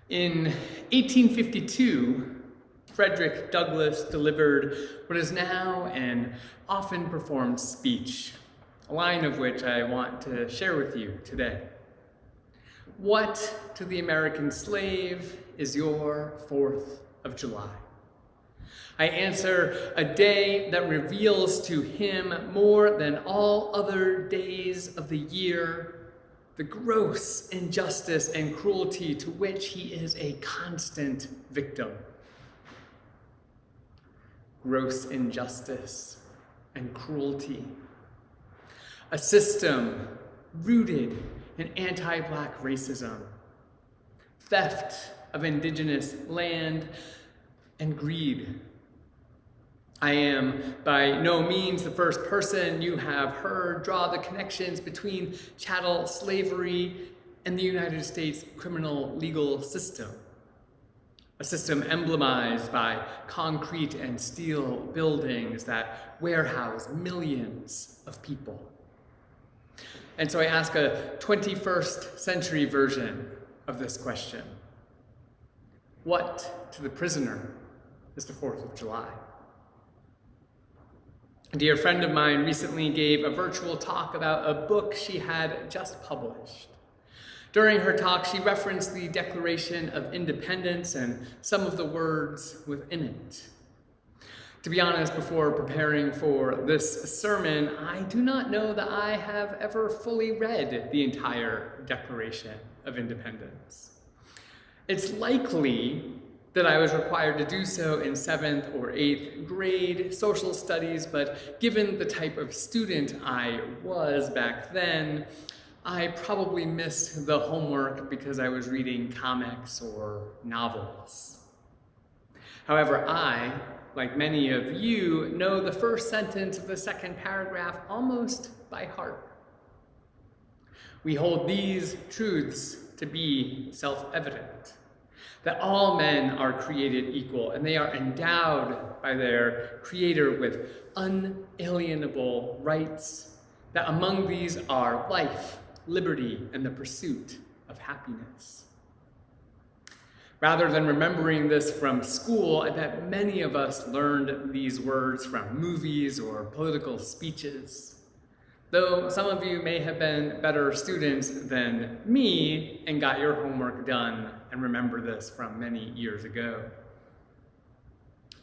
In 1852, Frederick Douglass delivered what is now an often performed speech, a line of which I want to share with you today. What to the American slave is your 4th of July? I answer, a day that reveals to him more than all other days of the year the gross injustice and cruelty to which he is a constant victim. Gross injustice and cruelty. A system rooted in anti-Black racism, theft of indigenous land, and greed. I am by no means the first person you have heard draw the connections between chattel slavery and the United States criminal legal system, a system emblemized by concrete and steel buildings that warehouse millions of people. And so I ask a 21st century version of this question. What to the prisoner is the 4th of July? A dear friend of mine recently gave a virtual talk about a book she had just published. During her talk, she referenced the Declaration of Independence and some of the words within it. To be honest, before preparing for this sermon, I do not know that I have ever fully read the entire Declaration of Independence. It's likely that I was required to do so in 7th or 8th grade social studies, but given the type of student I was back then, I probably missed the homework because I was reading comics or novels. However, I, like many of you, know the first sentence of the second paragraph almost by heart. We hold these truths to be self-evident, that all men are created equal, and they are endowed by their Creator with unalienable rights, that among these are life, liberty, and the pursuit of happiness. Rather than remembering this from school, I bet many of us learned these words from movies or political speeches. Though some of you may have been better students than me and got your homework done and remember this from many years ago.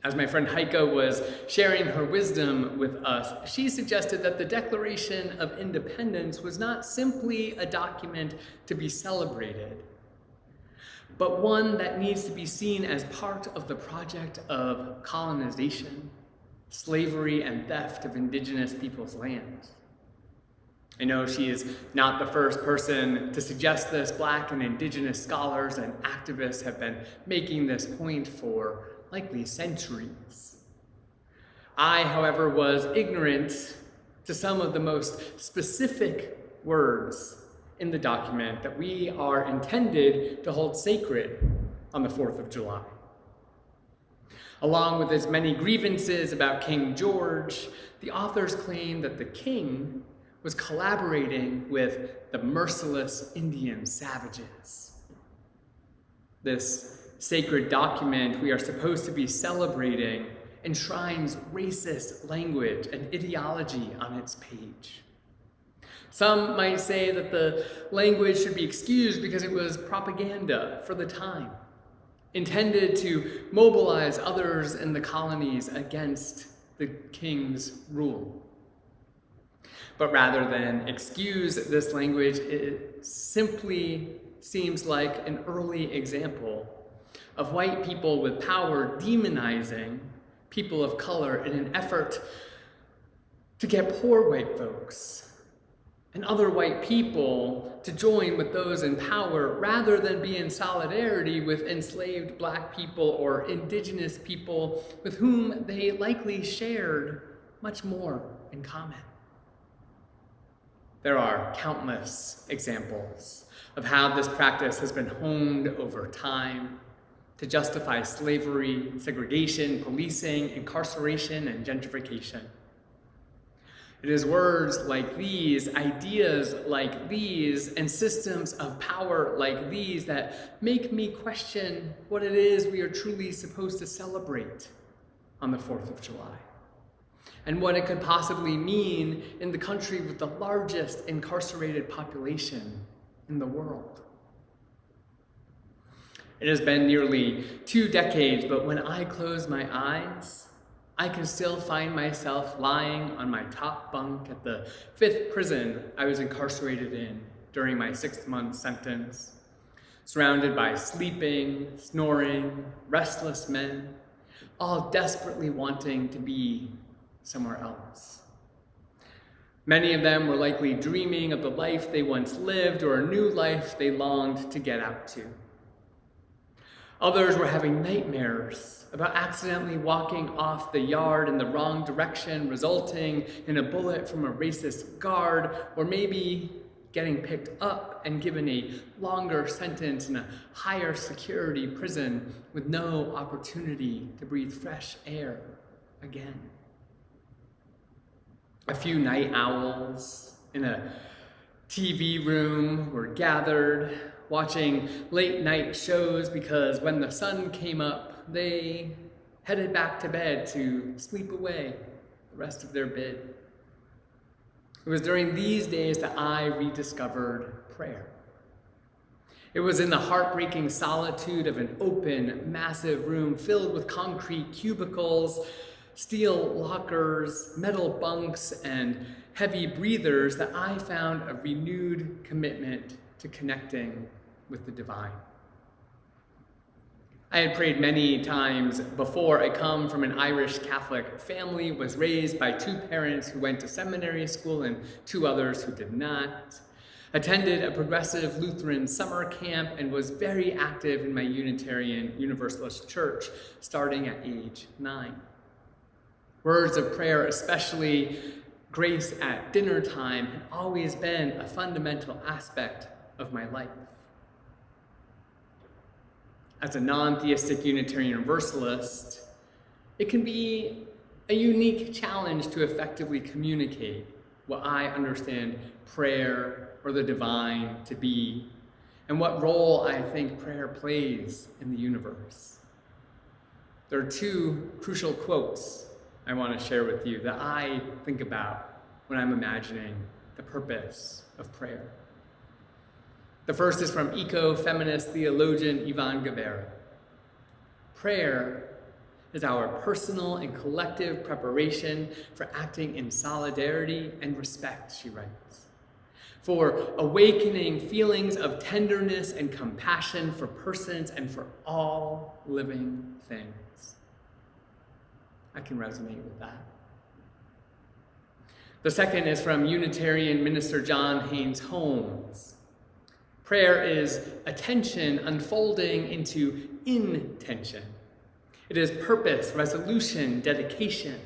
As my friend Heike was sharing her wisdom with us, she suggested that the Declaration of Independence was not simply a document to be celebrated, but one that needs to be seen as part of the project of colonization, slavery, and theft of indigenous people's lands. I know she is not the first person to suggest this. Black and indigenous scholars and activists have been making this point for likely centuries. I, however, was ignorant to some of the most specific words in the document that we are intended to hold sacred on the 4th of July. Along with his many grievances about King George, the authors claim that the king was collaborating with the merciless Indian savages. This sacred document we are supposed to be celebrating enshrines racist language and ideology on its page. Some might say that the language should be excused because it was propaganda for the time, intended to mobilize others in the colonies against the king's rule. But rather than excuse this language, it simply seems like an early example of white people with power demonizing people of color in an effort to get poor white folks and other white people to join with those in power rather than be in solidarity with enslaved Black people or indigenous people with whom they likely shared much more in common. There are countless examples of how this practice has been honed over time to justify slavery, segregation, policing, incarceration, and gentrification. It is words like these, ideas like these, and systems of power like these that make me question what it is we are truly supposed to celebrate on the 4th of July, and what it could possibly mean in the country with the largest incarcerated population in the world. It has been nearly 2 decades, but when I close my eyes, I can still find myself lying on my top bunk at the 5th prison I was incarcerated in during my 6-month sentence, surrounded by sleeping, snoring, restless men, all desperately wanting to be somewhere else. Many of them were likely dreaming of the life they once lived or a new life they longed to get out to. Others were having nightmares about accidentally walking off the yard in the wrong direction, resulting in a bullet from a racist guard, or maybe getting picked up and given a longer sentence in a higher security prison with no opportunity to breathe fresh air again. A few night owls in a TV room were gathered, watching late night shows because when the sun came up, they headed back to bed to sleep away the rest of their bid. It was during these days that I rediscovered prayer. It was in the heartbreaking solitude of an open, massive room filled with concrete cubicles, steel lockers, metal bunks, and heavy breathers that I found a renewed commitment to connecting with the divine. I had prayed many times before. I come from an Irish Catholic family, was raised by 2 parents who went to seminary school and 2 others who did not, attended a progressive Lutheran summer camp, and was very active in my Unitarian Universalist church starting at age 9. Words of prayer, especially grace at dinner time, had always been a fundamental aspect of my life. As a non-theistic Unitarian Universalist, it can be a unique challenge to effectively communicate what I understand prayer or the divine to be, and what role I think prayer plays in the universe. There are 2 crucial quotes I want to share with you that I think about when I'm imagining the purpose of prayer. The first is from eco-feminist theologian Ivan Guevara. Prayer is our personal and collective preparation for acting in solidarity and respect, she writes, for awakening feelings of tenderness and compassion for persons and for all living things. I can resonate with that. The second is from Unitarian minister John Haynes Holmes. Prayer is attention unfolding into intention. It is purpose, resolution, dedication,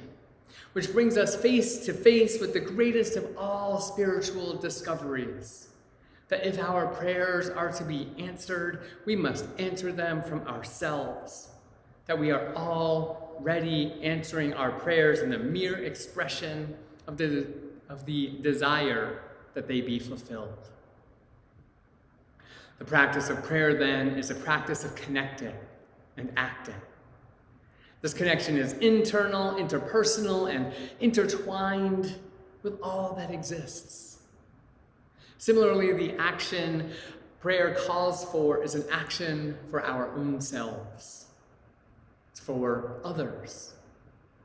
which brings us face to face with the greatest of all spiritual discoveries, that if our prayers are to be answered, we must answer them from ourselves, that we are already answering our prayers in the mere expression of the desire that they be fulfilled. The practice of prayer, then, is a practice of connecting and acting. This connection is internal, interpersonal, and intertwined with all that exists. Similarly, the action prayer calls for is an action for our own selves. It's for others,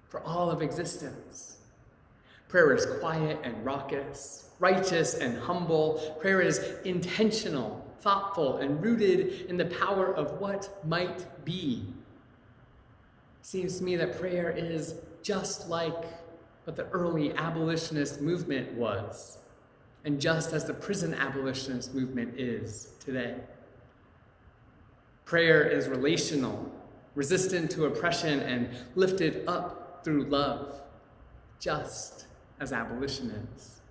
for all of existence. Prayer is quiet and raucous, righteous and humble. Prayer is intentional, thoughtful, and rooted in the power of what might be. It seems to me that prayer is just like what the early abolitionist movement was, and just as the prison abolitionist movement is today. Prayer is relational, resistant to oppression, and lifted up through love, just as abolition is.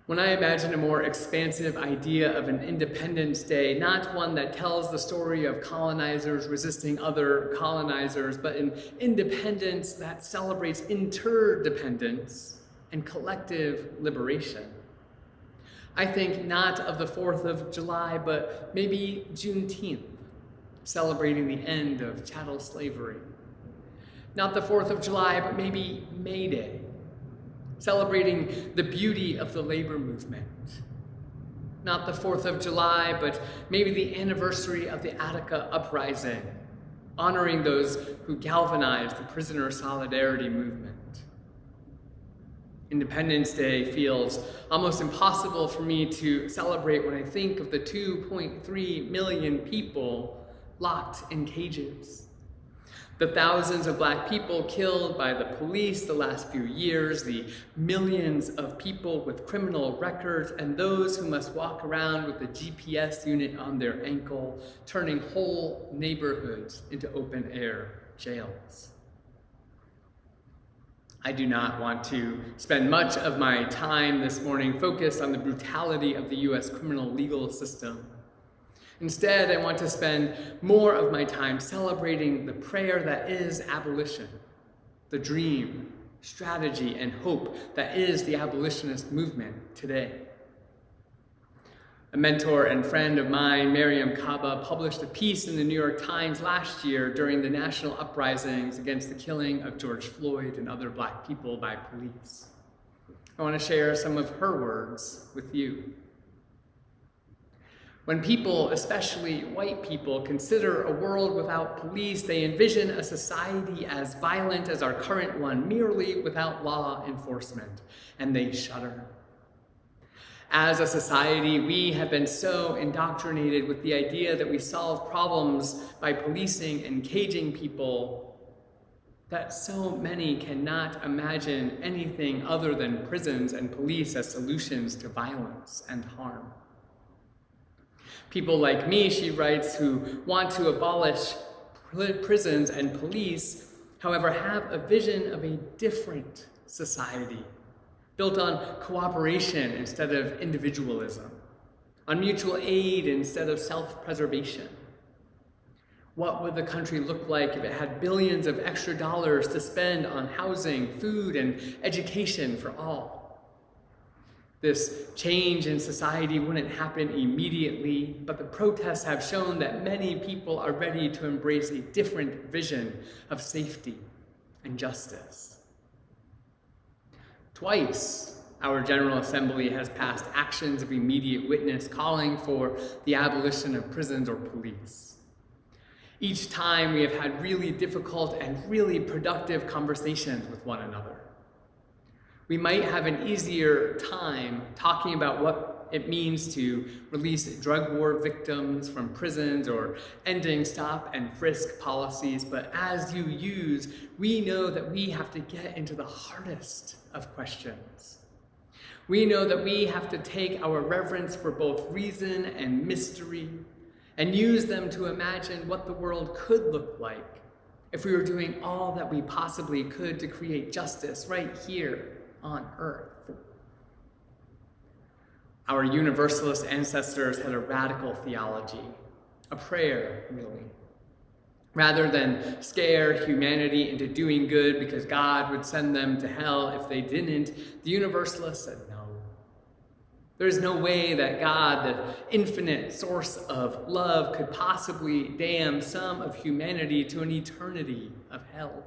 When I imagine a more expansive idea of an Independence Day, not one that tells the story of colonizers resisting other colonizers, but an independence that celebrates interdependence and collective liberation. I think not of the 4th of July, but maybe Juneteenth, celebrating the end of chattel slavery. Not the 4th of July, but maybe May Day, celebrating the beauty of the labor movement. Not the 4th of July, but maybe the anniversary of the Attica Uprising, honoring those who galvanized the prisoner solidarity movement. Independence Day feels almost impossible for me to celebrate when I think of the 2.3 million people locked in cages. The thousands of Black people killed by the police the last few years, the millions of people with criminal records, and those who must walk around with a GPS unit on their ankle, turning whole neighborhoods into open-air jails. I do not want to spend much of my time this morning focused on the brutality of the U.S. criminal legal system. Instead, I want to spend more of my time celebrating the prayer that is abolition, the dream, strategy, and hope that is the abolitionist movement today. A mentor and friend of mine, Miriam Kaba, published a piece in the New York Times last year during the national uprisings against the killing of George Floyd and other Black people by police. I want to share some of her words with you. When people, especially white people, consider a world without police, they envision a society as violent as our current one, merely without law enforcement, and they shudder. As a society, we have been so indoctrinated with the idea that we solve problems by policing and caging people that so many cannot imagine anything other than prisons and police as solutions to violence and harm. People like me, she writes, who want to abolish prisons and police, however, have a vision of a different society, built on cooperation instead of individualism, on mutual aid instead of self-preservation. What would the country look like if it had billions of extra dollars to spend on housing, food, and education for all? This change in society wouldn't happen immediately, but the protests have shown that many people are ready to embrace a different vision of safety and justice. Twice, our General Assembly has passed actions of immediate witness calling for the abolition of prisons or police. Each time we have had really difficult and really productive conversations with one another. We might have an easier time talking about what it means to release drug war victims from prisons or ending stop and frisk policies, but as you use, we know that we have to get into the hardest of questions. We know that we have to take our reverence for both reason and mystery and use them to imagine what the world could look like if we were doing all that we possibly could to create justice right here on earth. Our Universalist ancestors had a radical theology, a prayer, really. Rather than scare humanity into doing good because God would send them to hell if they didn't, the Universalists said no. There's no way that God, the infinite source of love, could possibly damn some of humanity to an eternity of hell.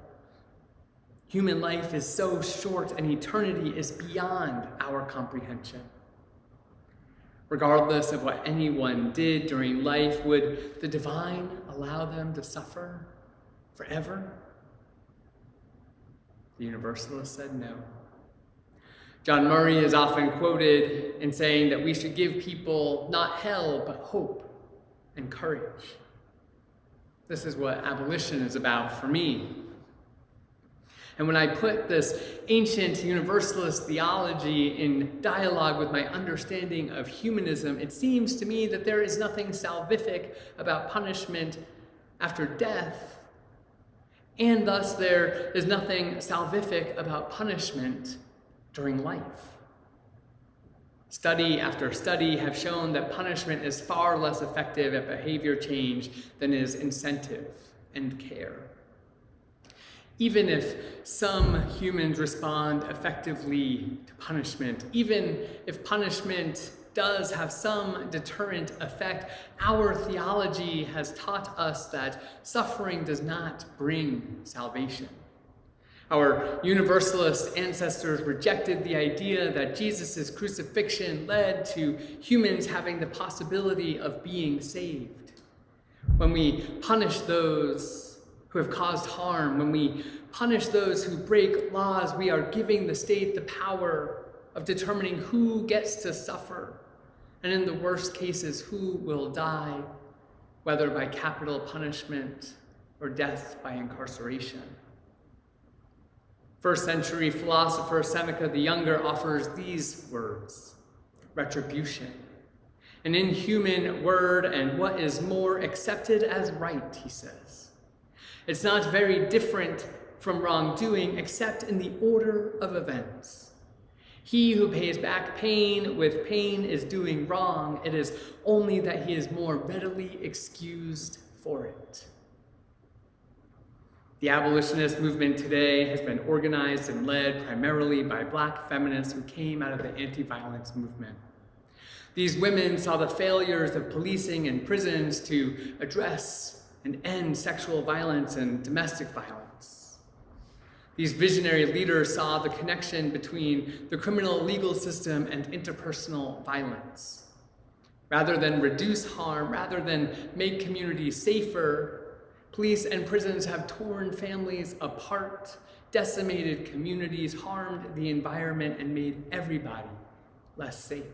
Human life is so short and eternity is beyond our comprehension. Regardless of what anyone did during life, would the divine allow them to suffer forever? The Universalists said no. John Murray is often quoted in saying that we should give people not hell, but hope and courage. This is what abolition is about for me. And when I put this ancient Universalist theology in dialogue with my understanding of humanism, it seems to me that there is nothing salvific about punishment after death, and thus there is nothing salvific about punishment during life. Study after study have shown that punishment is far less effective at behavior change than is incentive and care. Even if some humans respond effectively to punishment, even if punishment does have some deterrent effect, our theology has taught us that suffering does not bring salvation. Our Universalist ancestors rejected the idea that Jesus' crucifixion led to humans having the possibility of being saved. When we punish those who have caused harm, when we punish those who break laws, we are giving the state the power of determining who gets to suffer, and in the worst cases, who will die, whether by capital punishment or death by incarceration. First-century philosopher Seneca the Younger offers these words: retribution, an inhuman word and what is more accepted as right, he says. It's not very different from wrongdoing except in the order of events. He who pays back pain with pain is doing wrong. It is only that he is more readily excused for it. The abolitionist movement today has been organized and led primarily by Black feminists who came out of the anti-violence movement. These women saw the failures of policing and prisons to address and end sexual violence and domestic violence. These visionary leaders saw the connection between the criminal legal system and interpersonal violence. Rather than reduce harm, rather than make communities safer, police and prisons have torn families apart, decimated communities, harmed the environment, and made everybody less safe.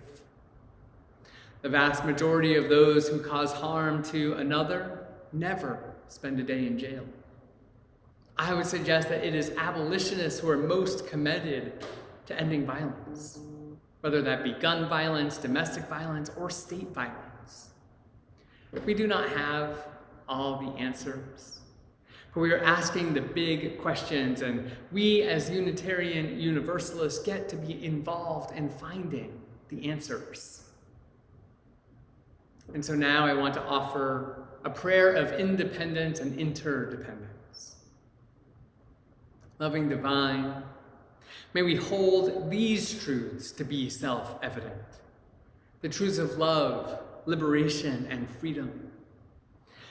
The vast majority of those who cause harm to another never spend a day in jail. I would suggest that it is abolitionists who are most committed to ending violence, whether that be gun violence, domestic violence, or state violence. We do not have all the answers, but we are asking the big questions, and we as Unitarian Universalists get to be involved in finding the answers. And so now I want to offer a prayer of independence and interdependence. Loving Divine, may we hold these truths to be self-evident: the truths of love, liberation, and freedom.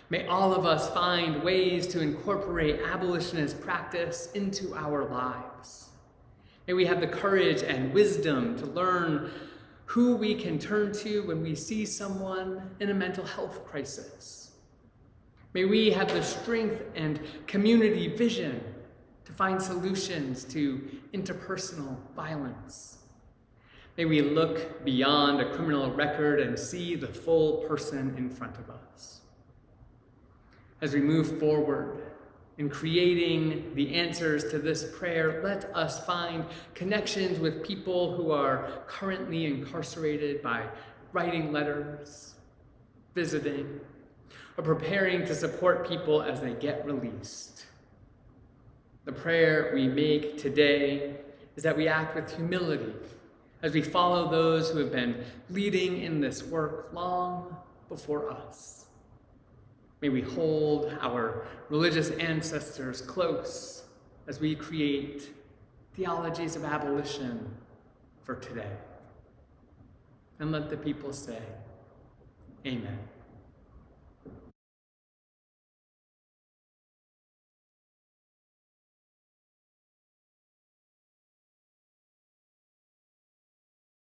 May all of us find ways to incorporate abolitionist practice into our lives. May we have the courage and wisdom to learn who we can turn to when we see someone in a mental health crisis. May we have the strength and community vision to find solutions to interpersonal violence. May we look beyond a criminal record and see the full person in front of us. As we move forward in creating the answers to this prayer, let us find connections with people who are currently incarcerated by writing letters, visiting, or preparing to support people as they get released. The prayer we make today is that we act with humility as we follow those who have been leading in this work long before us. May we hold our religious ancestors close as we create theologies of abolition for today. And let the people say, Amen.